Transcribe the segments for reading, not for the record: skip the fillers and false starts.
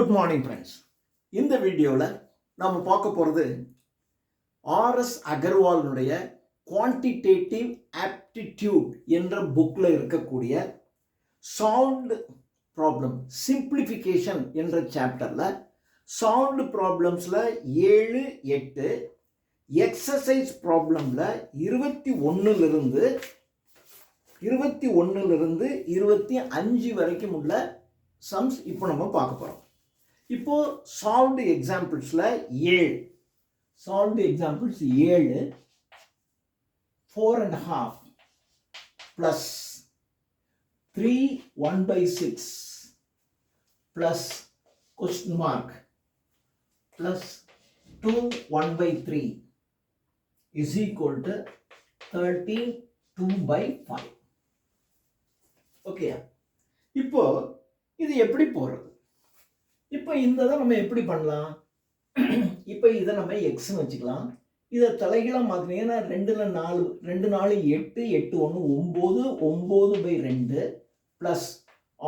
Good morning friends. இந்த வீடியோவில் நாம் பார்க்க போகிறது ஆர்எஸ் அகர்வாலுடைய குவான்டிடேட்டிவ் ஆப்டிடியூட் என்ற புக்கில் இருக்கக்கூடிய சால்வ்டு ப்ராப்ளம் சிம்பிளிஃபிகேஷன் என்ற சாப்டரில் சால்வ்டு ப்ராப்ளம்ஸில் 7, 8 எக்ஸசைஸ் ப்ராப்ளமில் 21லிருந்து 25 வரைக்கும் உள்ள சம்ஸ் இப்போ நம்ம பார்க்க போகிறோம். இப்போ சால்வ்டு எக்ஸாம்பிள்ஸில் 7 4.5 plus 3 1/6 plus question mark plus 2 1/3 is equal to 13 2/5. Okay, இப்போ இது எப்படி போகிறது? இப்போ இந்த நம்ம எப்படி பண்ணலாம்? இப்போ இதை நம்ம எக்ஸ்னு வச்சுக்கலாம். இதை தலைகீழாக மாற்றினீங்கன்னா 2 4 8 8 1 9 9/2 plus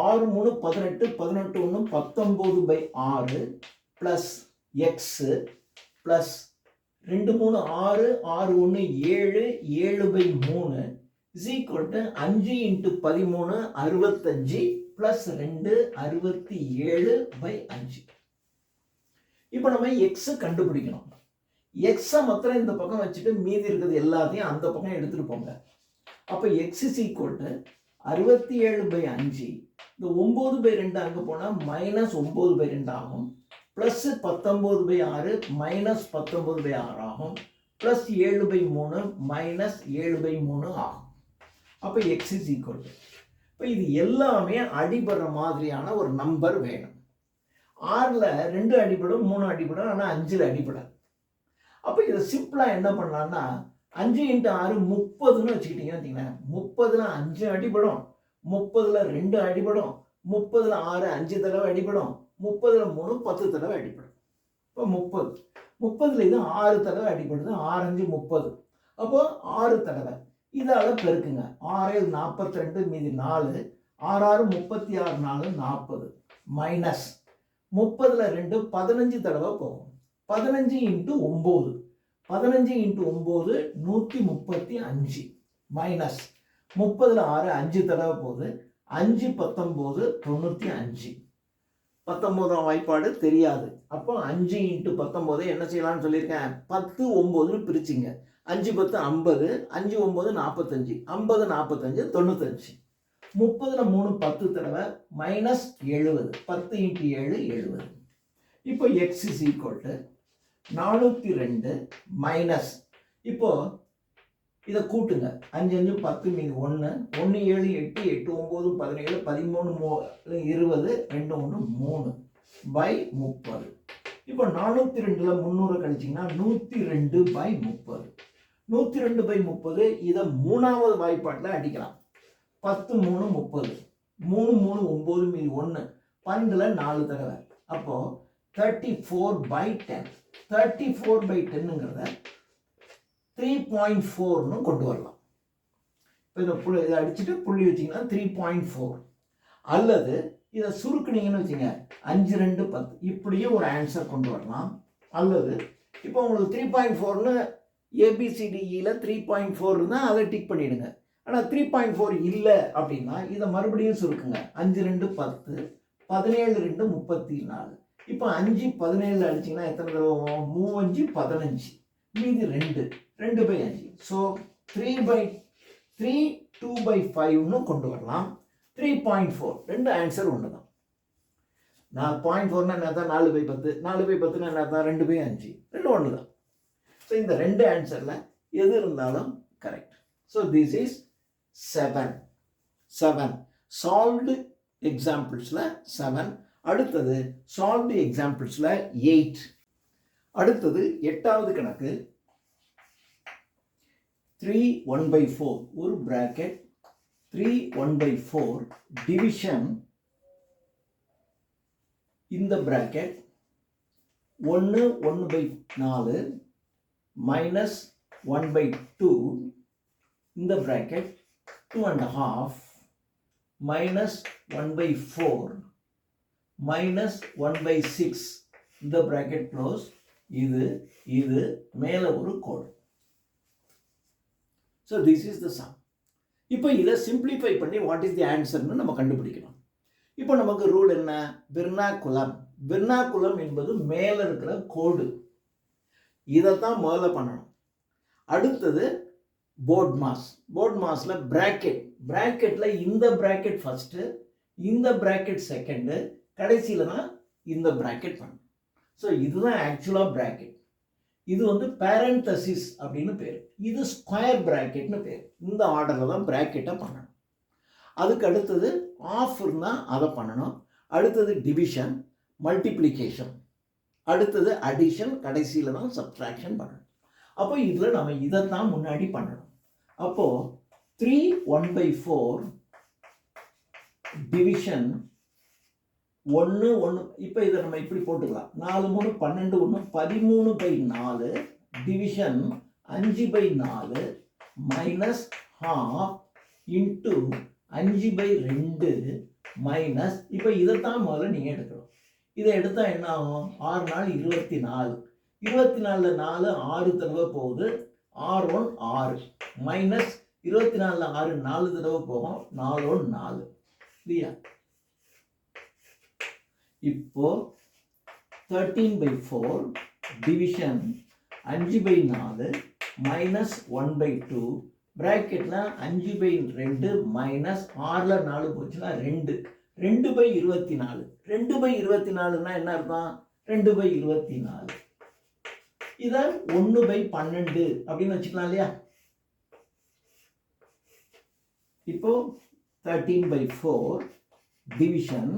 6 3 18 18 1 19/6 plus x plus 2 3 6 6 1 7 7/3 is equal to 5 × 13 65 plus 2 67/5. இப்போ நம்ம எக்ஸை கண்டுபிடிக்கணும். எக்ஸை மாத்திரம் இந்த பக்கம் வச்சுட்டு மீதி இருக்கிறது எல்லாத்தையும் அந்த பக்கம் எடுத்துகிட்டு போங்க. அப்போ எக்ஸ் இஸ் ஈக்குவல் டு 67/5. இந்த 9/2 அங்கே போனால் -9/2 ஆகும். ப்ளஸ் 19/6 -19/6 ஆகும். ப்ளஸ் 7/3 -7/3 ஆகும். அப்போ எக்ஸ் இஸ் ஈக்குவல் டு, இப்போ இது எல்லாமே அடிபடுற மாதிரியான ஒரு நம்பர் வேணும். 6ல் 2 அடிபடும், 3 அடிபடும், ஆனால் 5ல் அடிபடாது. அப்போ இதை சிம்பிளாக என்ன பண்ணலான்னா 5 × 6 30ன்னு வச்சுக்கிட்டீங்கன்னு வச்சுக்கோங்களேன். 30ல் 5 அடிபடும், 30ல் 2 அடிபடும், 30ல் 6 5 தடவை அடிபடும், 30ல் 3 10 தடவை அடிபடும். இப்போ 30ல் இது 6 தடவை அடிபடுது. 6 5 30. அப்போ 6 தடவை இதால் பெருக்குங்க. 6 42 மீதி 4 6 6 36 4 40 மைனஸ் 30ல் 2 15 தடவை போகும். 15 × 9 15 × 9 135 மைனஸ் 30ல் 6 5 தடவை போகுது. 5 19 95. 19ஆம் வாய்ப்பாடு தெரியாது. அப்போ 5 × 19 என்ன செய்யலாம்னு சொல்லியிருக்கேன். 10 9ன்னு பிரிச்சுங்க. 5 10 50, 5 9 45, 50 45 95. 30ல் 3 10 தடவை மைனஸ் 70. 10 × 7 70. இப்போ X is equal to 402 minus, இப்போ இதை கூட்டுங்க. 5 5 10 மீது 1 1 7 8 8 9 17 13 20 2 1 3/30. இப்போ 402ல் 300 கழிச்சிங்கன்னா 102/30. 102/30 இதை 3வது வாய்ப்பாட்டில் அடிக்கலாம். 10 3 30 3 3 9 மீது 1 12ல் 4 தடவை. அப்போ 34/10. 34/10ங்கிறத 3.4ன்னு கொண்டு வரலாம். இப்போ இதை அடிச்சுட்டு புள்ளி வச்சிங்கன்னா 3.4. அல்லது இதை சுருக்குனீங்கன்னு வச்சுங்க 5 2 10 இப்படியும் ஒரு ஆன்சர் கொண்டு வரலாம். அல்லது இப்போ உங்களுக்கு 3.4ன்னு ABCDEல 3.4 இருந்தால் அதை டிக் பண்ணிவிடுங்க. ஆனால் 3.4 இல்லை அப்படின்னா இதை மறுபடியும் சுருக்குங்க. 5 2 10 17 2 34. இப்போ 5 17 அடிச்சிங்கன்னா எத்தனை தடவை? 3 5 15 மீதி 2 2/5. ஸோ 3 2/5ன்னு கொண்டு வரலாம். 3.4 ரெண்டு ஆன்சர் ஒன்று தான். நான் 0.4ன்னா என்ன தான்? 4/10 4/10ன்னா என்ன தான்? 2/5 ரெண்டு ஒன்று தான். ஸோ இந்த ரெண்டு ஆன்சரில் எது இருந்தாலும் correct. So this is 7 solved எக்ஸாம்பிள்ஸில் 7. அடுத்தது சால்வ்டு எக்ஸாம்பிள்ஸில் 8. அடுத்தது 8வது கணக்கு 3 1/4 ஒரு பிராக்கெட் 3 1/4 டிவிஷன் இந்த பிராக்கெட் 1 1/4 minus 1/2 இந்த bracket 2.5 minus 1/4 minus 1 by 6 இந்த bracket close, இது மேல ஒரு கோடு. So this is the sum. இப்போ இதை simplify பண்ணி what is the answer ன்னு நம்ம கண்டுபிடிக்கணும். இப்போ நமக்கு ரூல் என்ன? வெர்னாகுலம் என்பது மேல இருக்கிற கோடு. இதைத்தான் முதல்ல பண்ணணும். அடுத்தது போர்ட் மாஸ்ல பிராக்கெட்ல இந்த பிராக்கெட் ஃபர்ஸ்ட், இந்த பிராக்கெட் செகண்ட், கடைசியில தான் இந்த பிராக்கெட் பண்ணணும். ஸோ இதுதான் ஆக்சுவலா பிராக்கெட். இது வந்து பேரந்தசிஸ் அப்படின்னு பேர். இது ஸ்கொயர் பிராக்கெட்னு பேர். இந்த ஆர்டர்ல தான் பிராக்கெட்டை பண்ணணும். அதுக்கு அடுத்தது ஆஃப் இருந்தால் அதை பண்ணணும். அடுத்தது டிவிஷன், மல்டிப்ளிகேஷன், அடுத்தது அடிஷன், கடைசியில் தான் சப்ட்ராக்ஷன் பண்ணணும். அப்போ இதில் நம்ம இதைத்தான் முன்னாடி பண்ணணும். அப்போ 3 1/4 டிவிஷன் 1 1. இப்போ இதை நம்ம இப்படி போட்டுக்கலாம். 4 3 12 1 13/4 division 5/4 minus half into 5/2 minus. இப்போ இதைத்தான் முதல்ல நீங்கள் எடுக்கணும். இதை எடுத்தால் என்ன ஆகும்? 6 நாள் 24. 24ல் 4 6 தடவை போகுது. 6 1 6 மைனஸ் 24ல் 6 4 தடவை போகும். 4 1 4 இல்லையா? இப்போ 13/4 டிவிஷன் 5/4 மைனஸ் 1/2 பிராக்கெட்ல 5/2 மைனஸ் 6ல் 4 போச்சுன்னா 2 2/24. 2/24னா என்ன அர்த்தம்? 2/24. இதை 1/12 அப்படின்னு வச்சுக்கலாம் இல்லையா? இப்போ 13/4 டிவிஷன்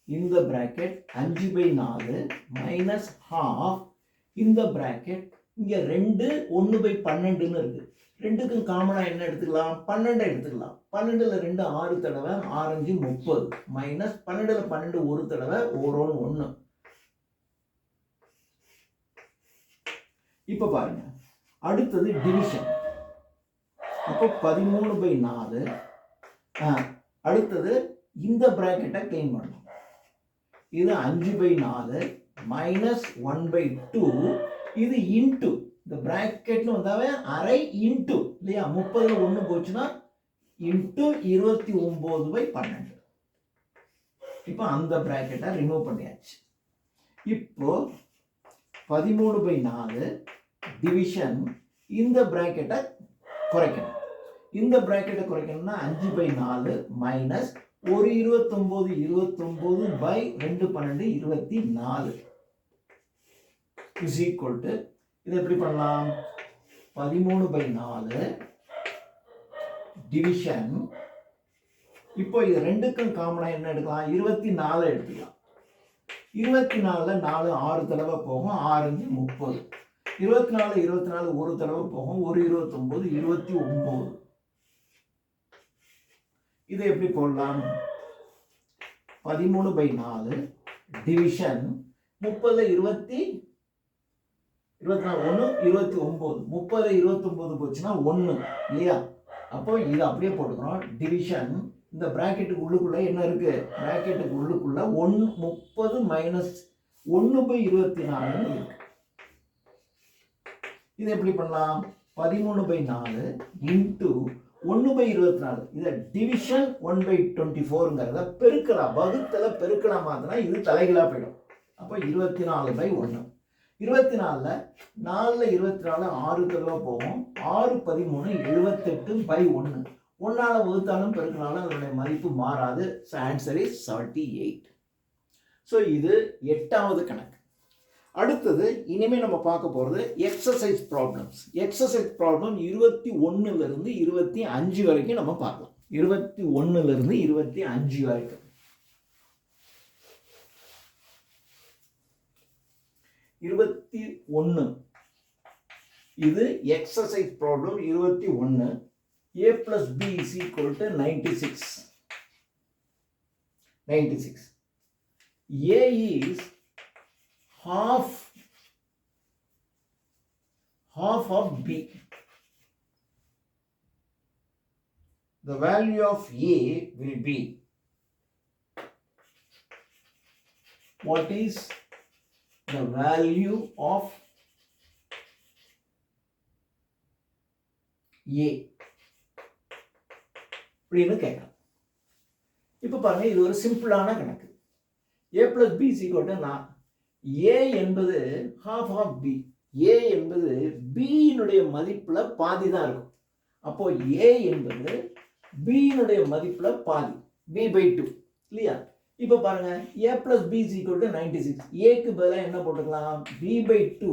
இந்த பிராக்கெட் 5/4 மைனஸ் ஹாஃப் இந்த பிராக்கெட் இங்கே 2 1/12ன்னு இருக்கு. ரெண்டுக்கும் காமனாக என்ன எடுத்துக்கலாம்? 12 எடுத்துக்கலாம். 12ல் 2 6 தடவை 6 5 30 மைனஸ் 12ல் 12 ஒரு தடவை 1 1. இப்போ பாருங்க, அடுத்தது டிவிஷன். அப்போ 13/4. அடுத்தது இந்த பிராக்கெட்டை கிளீன் பண்ணணும். இது 5/4 மைனஸ் 1/2. இது இன்ட்டு இந்த பிராக்கெட்னு வந்தாவே அரை இன்ட்டு இல்லையா? 30ல் 1 போச்சுன்னா இன்ட்டு 29/12. இப்போ அந்த பிராக்கெட்டை ரிமூவ் பண்ணியாச்சு. இப்போ 13/4 டிவிஷன் இந்த பிராக்கெட்டை குறைக்கணும். இந்த பிராக்கெட்டை குறைக்கணும்னா 5/4 மைனஸ் 1 29 29/2 12 24 இஸ் ஈக்குவல் டு, இதை எப்படி பண்ணலாம்? 13/4 டிவிஷன். இப்போ இது ரெண்டுக்கும் காமனா என்ன எடுக்கலாம்? 24 எடுத்துக்கலாம். 24ல் 4 6 தடவை போகும். 6 5 30. 24 ஒரு தடவை போகும். 1 29 29. இதை எப்படி போடலாம்? 13/4 டிவிஷன் 30ல் 24 1 29. 30ல் 29 போச்சுன்னா 1 இல்லையா? அப்போ இதை அப்படியே போட்டுக்கிறோம். டிவிஷன் இந்த பிராக்கெட்டுக்கு உள்ளுக்குள்ள என்ன இருக்கு? பிராக்கெட்டுக்கு உள்ளுக்குள்ள 30 மைனஸ் 1/24 இருக்கு. இதை எப்படி பண்ணலாம்? 13/4 இன்ட்டு 1/24. இதை டிவிஷன் 1/24ங்கிறத பெருக்கலாம். வகுத்தல பெருக்கலாம் மாத்தினா இது தலைகீழா போயிடும். அப்போ 24/1. 24ல் 4ல் 24 6 தடவை போகும். 6 13 78/1. 1ஆல வகுத்தாலும் பெருக்கினாலும் அதனுடைய மதிப்பு மாறாது. Answer is 78. ஸோ இது 8வது கணக்கு. அடுத்தது இனிமேல் நம்ம பார்க்க போகிறது எக்ஸசைஸ் ப்ராப்ளம்ஸ். எக்ஸசைஸ் ப்ராப்ளம் 21லிருந்து 25 வரைக்கும் நம்ம பார்க்கலாம். 21லிருந்து 25 வரைக்கும். 21 இது exercise problem 21. a plus b is equal to 96. A is half of b. The value of a will be what is the value of A அப்படின்னு கேட்கலாம். இப்போ பாருங்க, இது ஒரு சிம்பிளான கணக்கு. A plus B is equal to A என்பது half of B. A என்பது B னுடைய மதிப்புல பாதி தான் இருக்கும். அப்போ A என்பது B னுடைய மதிப்புல பாதி, B by 2 இல்லையா? இப்போ பாருங்க, A plus B is equal to 96. A க்கு பதிலா என்ன போட்டுக்கலாம்? B by 2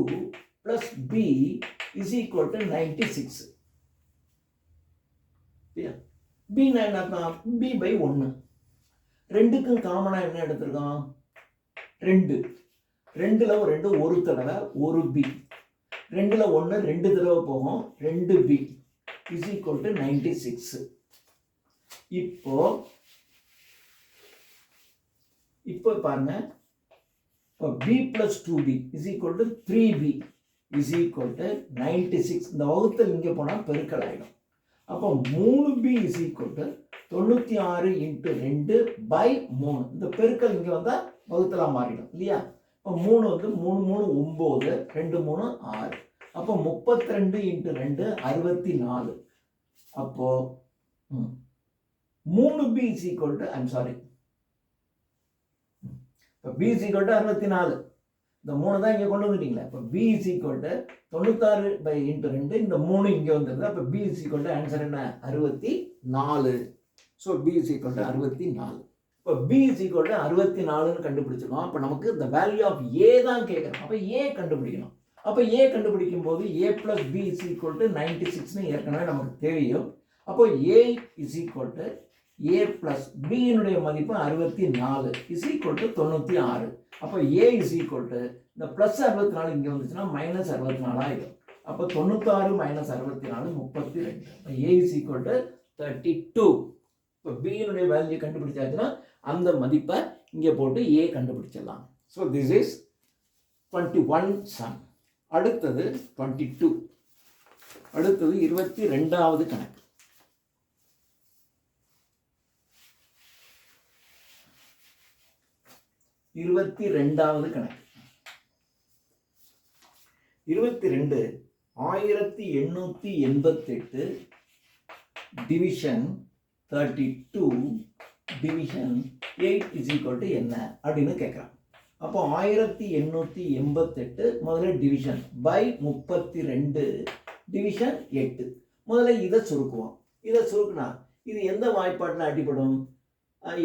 plus B is equal to 96. B னா என்ன? B by 1. ரெண்டுக்கும் காமனா என்ன எடுத்திருக்கோம்? 2. 2ல 2 ஒரு தடவை, ஒரு B. 2ல 1 2 தடவை போகும், 2B is equal to 96. இப்போ பாருங்க, B plus 2B is equal to 3B is equal to 96. இந்த வகுத்தல் இங்கே போனால் பெருக்கல் ஆகிடும். அப்போ 3B is equal to 96 into 2 by 3. இந்த பெருக்கல் இங்கே வந்தால் வகுத்தலாக மாறிடும் இல்லையா? இப்போ 3 வந்து 3 3 9, 2 3 6. அப்போ 32 into 2 64. அப்போ 3B is equal to, I'm sorry, இப்போ B is equal to 64. இந்த 3 தான் இங்கே கொண்டு வந்துட்டீங்களா? இப்போ B is equal to 96 by into 2, இந்த 3 இங்கே வந்துடுது. அப்போ B is equal to answer என்ன? 64. So B is equal to 64. இப்போ B is equal to 64ன்னு கண்டுபிடிச்சிருக்கோம். அப்போ நமக்கு இந்த வேல்யூ ஆஃப் A தான் கேட்குறோம். அப்போ A கண்டுபிடிக்கணும். அப்போ A கண்டுபிடிக்கும் போது A plus B is equal to 96ன்னு ஏற்கனவே நமக்கு தெரியும். அப்போ A is equal to A plus B னுடைய மதிப்பு 64 is equal to 96. அப்போ A is equal to இந்த ப்ளஸ் 64 இங்கே வந்துச்சுன்னா மைனஸ் 64 ஆகிடும். அப்போ 96 minus 64 32. A is equal to 32. இப்போ B னுடைய வேல்யூ கண்டுபிடிச்சாச்சுன்னா அந்த மதிப்பை இங்கே போட்டு A கண்டுபிடிச்சிடலாம். ஸோ திஸ் இஸ் 21 சம். அடுத்தது 22. அடுத்தது 22வது கணக்கு. 22வது கணக்கு. 22 1888 division 32 division 8 is equal to என்ன அப்படின்னு கேட்குறான். அப்போ 1888 முதல்ல டிவிஷன் பை 32 டிவிஷன் 8. முதல்ல இதை சுருக்குவோம். இதை சுருக்குனா இது எந்த வாய்ப்பாட்டில் அடிப்படும்?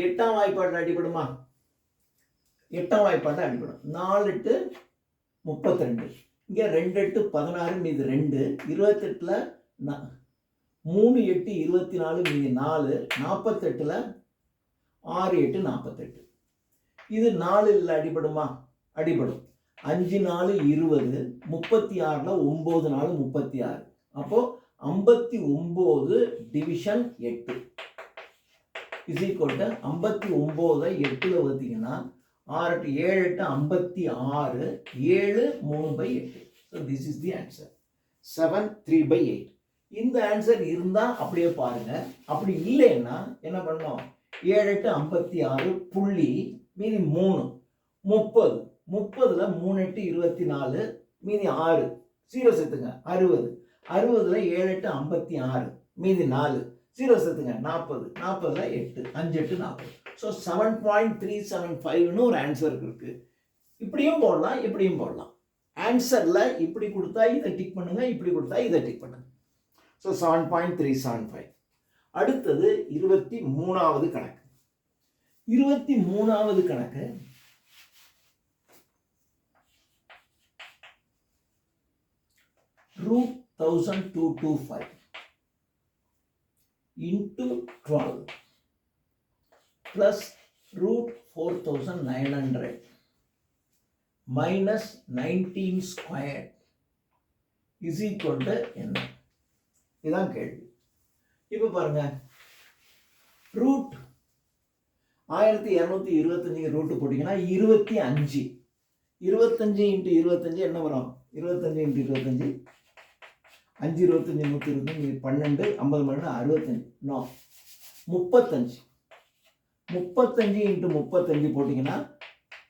8ஆம் வாய்ப்பாட்டில் அடிப்படுமா? 8ஆம் வாய்ப்பாட்டில் அடிப்படும். 4 8 32. இங்கே 2 8 16 மீது 2, 28ல் 3 8 24 மீது 4, 48ல் 6 8 48. இது 4ல் அடிபடுமா? அடிபடும். 5 4 20, 36ல் 9 4 36. அப்போ 59 division 8 is equal to 59 8ல் வகுத்தீங்கன்னா 6 8 7 8 56, 7 3/8. So this is the answer 7 3/8. இந்த ஆன்சர் இருந்தால் அப்படியே பாருங்க. அப்படி இல்லைன்னா என்ன பண்ணோம்? 7 8 56 புள்ளி மீதி 3 30. 30ல் 3 8 24 மீதி 6 0 சேர்த்துங்க 60. 60ல் 7 8 56 மீதி 4 0 சேர்த்துங்க 40. 40ல் 8 5 8 40. ஸோ 7.375ன்னு ஒரு ஆன்சர் இருக்கு. இப்படியும் போடலாம், இப்படியும் போடலாம். ஆன்சரில் இப்படி கொடுத்தா இதை டிக் பண்ணுங்க, இப்படி கொடுத்தா இதை டிக் பண்ணுங்க. ஸோ 7.375. அடுத்தது 23வது கணக்கு. 23வது கணக்கு √1225 into 12 plus √4900 minus 19 squared is equal to என்ன? இதான் கேள்வி. இப்போ பாருங்க, ரூட் 1225 ரூட் போட்டிங்கன்னா 25. 25 இன்ட்டு 25 என்ன வரும்? 25 இன்ட்டு 25 5 25 125 12 50 12 65. நோ 35. 35 இன்ட்டு 35 போட்டிங்கன்னா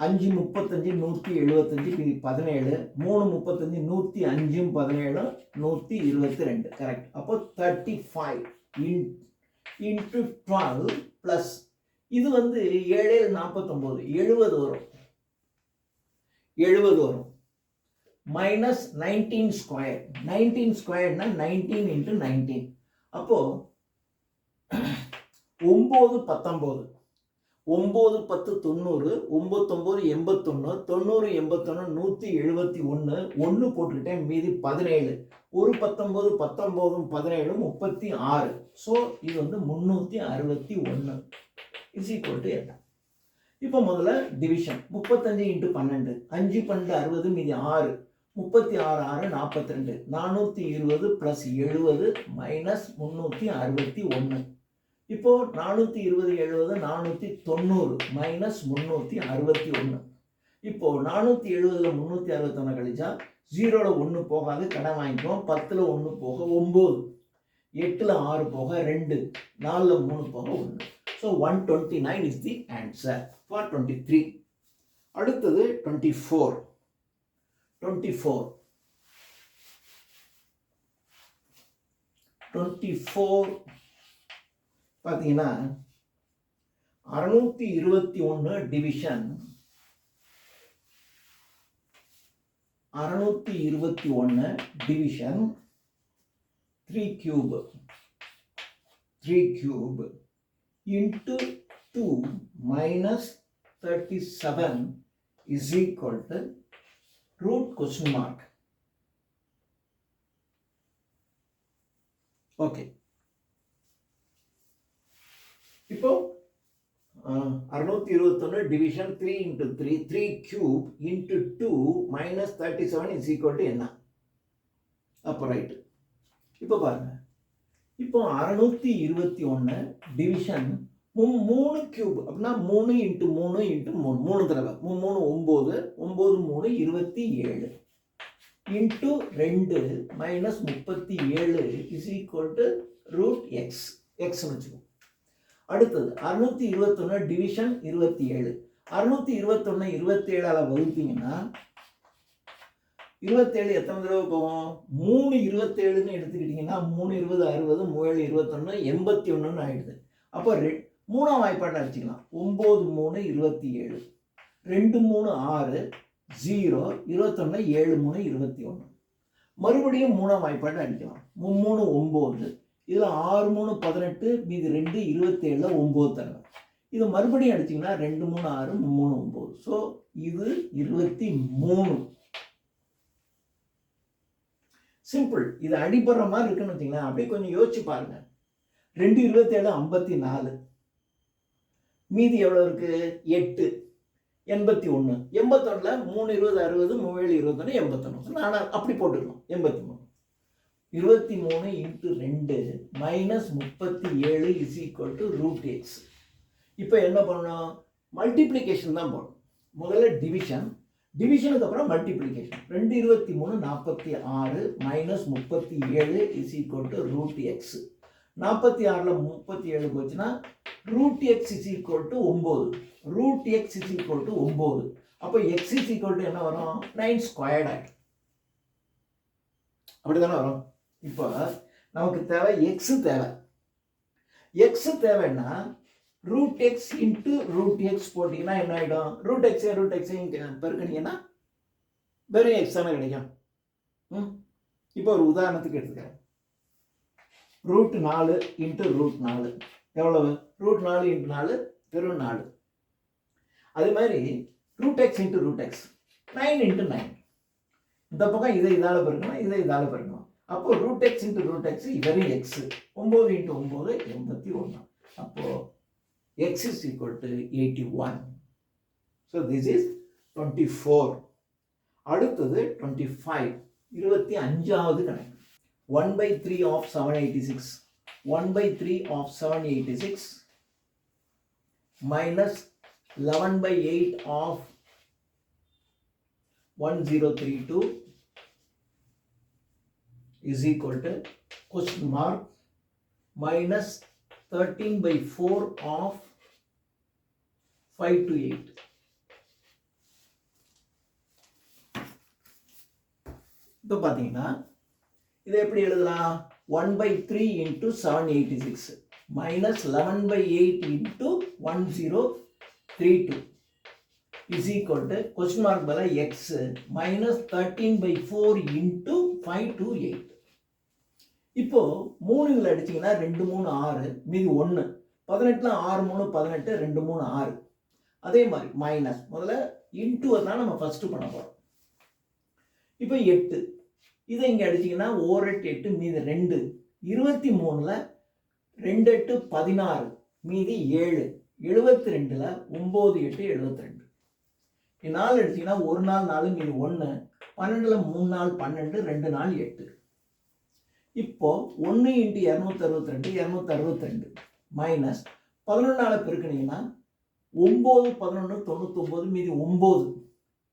5 35 175 மீதி 17, 3 35 105 17 122 கரெக்ட். அப்போ 35 into 12 plus இது வந்து 7 49 70 வரும், 70 வரும். Minus 19 square, 19 ஸ்கொயர்னா 19 into 19. அப்போ 9 19 9 10 90 99 81 90 81 171 1 போட்டுக்கிட்டேன், மீதி 17, ஒரு 19 19 17 36. ஸோ இது வந்து 361 இஸ் ஈக்குவல் டு என்ன? இப்போ முதல்ல டிவிஷன் 35 into 12, 5 12 60 மீதி 6, 36 6 42, 420 + 70 மைனஸ் 361. இப்போ 420 70 490 மைனஸ் 361. இப்போ 470ல் 361 கழிச்சா 0ல 1 போகாது, கடன் வாங்கிக்குவோம். 10ல் 1 போக 9, 8ல் 6 போக 2, 4ல் 3 போக 1. So 129 is the answer for 23. அடுத்தது 24. 24 பார்த்தீங்கன்னா 621 division 3 cube into 2 minus 37 is equal to root question mark. Okay. இப்போ 621 division 3 into 3 3 cube into 2 minus 37 is equal to என்ன? அப்போ ரைட். இப்போ பாருங்க, இப்போ 621 டிவிஷன் 3 கியூப் அப்படின்னா 3 into 3 into 3 3 தடவை 3 9 9 3 27 into 2 minus 37 is equal to root x வச்சுக்கோ. அடுத்தது 621 டிவிஷன் 27 621 27ஆல் வகுத்தீங்கன்னா 27 எத்தனை தடவை போகும்? 3 27ன்னு எடுத்துக்கிட்டிங்கன்னா 3 20 60 7 21 81ன்னு ஆயிடுது. அப்போ 3ஆம் வாய்ப்பாட்டை அடிச்சுக்கலாம். 9 3 27 2 3 6 0 21 7 3 21. மறுபடியும் 3ஆம் வாய்ப்பாட்டை அடிக்கலாம். 3 9 இதில் 6 3 18 மீதி 2 27ல் 9 தடவை. இது மறுபடியும் அடிச்சிங்கன்னா 2 3 6 3 9. ஸோ இது 23. சிம்பிள். இது அடிபடுற மாதிரி இருக்குன்னு வச்சிங்களேன். அப்படியே கொஞ்சம் யோசிச்சு பாருங்க. 2 27 54, மீதி எவ்வளோ இருக்கு? 8 81. 81ல் 3 20 60 3 7 21 81. நான் அப்படி போட்டுக்கணும். 83 23 into 2 minus 37 is equal to root x. இப்போ என்ன பண்ணணும்? மல்டிப்ளிகேஷன் தான் போடணும். முதல்ல டிவிஷனுக்கு அப்புறம் multiplication. 2 23 46 minus 37 is equal to root x. 46ல் 37 போச்சுன்னா root x is equal to 9. Root x is equal to 9. அப்போ எக்ஸ் இஸ் ஈக்குவல் டு என்ன வரும்? 9 ஸ்கொயர்ட் ஆகிடும். அப்படி தானே வரும். இப்போ நமக்கு தேவை எக்ஸு தேவை. எக்ஸு தேவைன்னா root x into root x போட்டிங்கன்னா என்ன ஆகிடும்? ரூட் எக்ஸையும் பெருக்கினீங்கன்னா வெறும் எக்ஸ் தானே கிடைக்கும். இப்போ ஒரு உதாரணத்துக்கு எடுத்துக்கிறேன். ரூட் 4 இன்ட்டு ரூட் 4 எவ்வளவு? ரூட் 4 இன்ட்டு 4 வெறும் 4. அதே மாதிரி root x into root x 9 into 9. இந்த பக்கம் இதை இதால் பெருக்கணும், இதை இதால் பெருக்கணும். அப்போ root x into root x வெறும் எக்ஸ். 9 இன்ட்டு 9 81. அப்போ x is equal to 81. So this is 24. அடுத்தது 25. 25வது கணக்கு. 1/3 of 786. 1/3 of 786 minus 11/8 of 1032 is equal to question mark minus 13/4 of 528. இப்போ பார்த்தீங்கன்னா இதை எப்படி எழுதலாம் 1/3 into 786 minus 11/8 into 1032 is equal to question mark பதில் எக்ஸ் மைனஸ் 13/4 இன்ட்டு 528. இப்போ மூணுங்களை அடிச்சிங்கன்னா 2 3 6 மீதி 1 18 6 3 18 2 3 6. அதே மாதிரி மைனஸ் முதல்ல இன்ட்டு தான் நம்ம ஃபர்ஸ்ட் பண்ண போகிறோம். இப்போ 8 இதை இங்கே அடிச்சிங்கன்னா 1 8 8 மீதி 2 23ல் 2 8 16 மீதி 7 72ல் 9 8 72. 4 அடிச்சிங்கன்னா 1 நாள் 4 மீதி 1 12ல் 3 நாள் 12 2 நாள் 8. இப்போ 1 இன்ட்டு 262 262 மைனஸ் 11 பெருக்கினீங்கன்னா 9 11 99 மீதி 9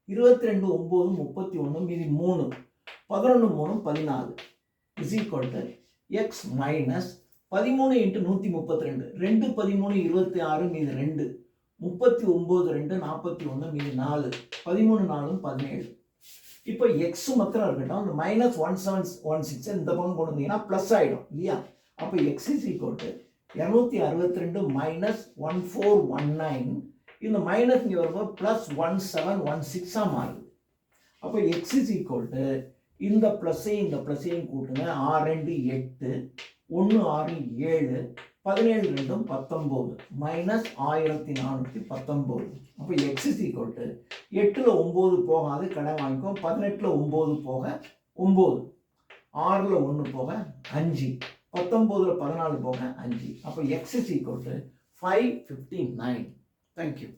22 9 31 மீதி 3 11 3 14 is equal to X minus 13 into 132 2 13 26 மீதி 2 39 2 41 மீதி 4 13 4 17. இப்போ எக்ஸ் மாத்திரம் இருக்கட்டும், அந்த மைனஸ் 1716 இந்த பக்கம் கொண்டு வந்தீங்கன்னா ப்ளஸ் ஆகிடும் இல்லையா? அப்போ X is equal to 262 minus 1419 இந்த மைனஸ் இங்கே வரும்போது ப்ளஸ் 1716 மாறுது. அப்போ எக்ஸ் இஸ் ஈக்குவல் டு இந்த ப்ளஸ்ஸையும் கூட்டுங்க 6 2 8 1 6 7 17 2 19 மைனஸ் 1419. அப்போ எக்ஸ் இஸ் ஈக்குவல் டு 8ல் 9 போகாது கடன் வாங்கிக்கும், 18ல் 9 போக 9, 6ல் 1 போக 5, 19ல் 14 போக 5. அப்போ X is equal to 559. Thank you.